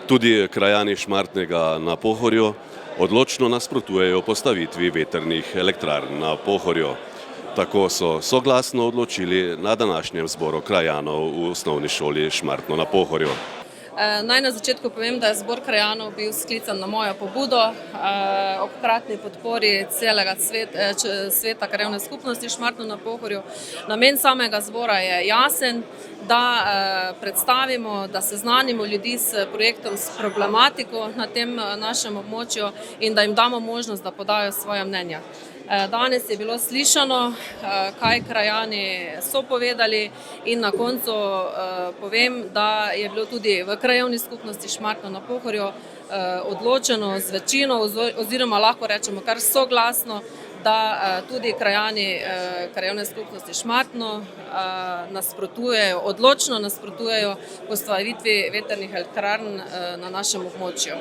Tudi krajani Šmartnega na Pohorju odločno nasprotujejo postavitvi vetrnih elektrarn na Pohorju. Tako so soglasno odločili na današnjem zboru krajanov v osnovni šoli Šmartno na Pohorju. Naj na začetku povem, da je zbor krajanov bil sklican na mojo pobudo ob hkratni podpori celega sveta krajevne skupnosti Šmartno na Pohorju. Namen samega zbora je jasen, da predstavimo, da seznanimo ljudi s projektom, s problematiko na tem našem območju in da jim damo možnost, da podajo svoja mnenja. Danes je bilo slišano, kaj krajani so povedali in na koncu povem, da je bilo tudi v krajevni skupnosti Šmartno na Pohorju odločeno z večino oziroma lahko rečemo kar soglasno, da tudi krajani krajevne skupnosti Šmartno odločno nasprotujejo postavitvi vetrnih elektrarn na našem območju.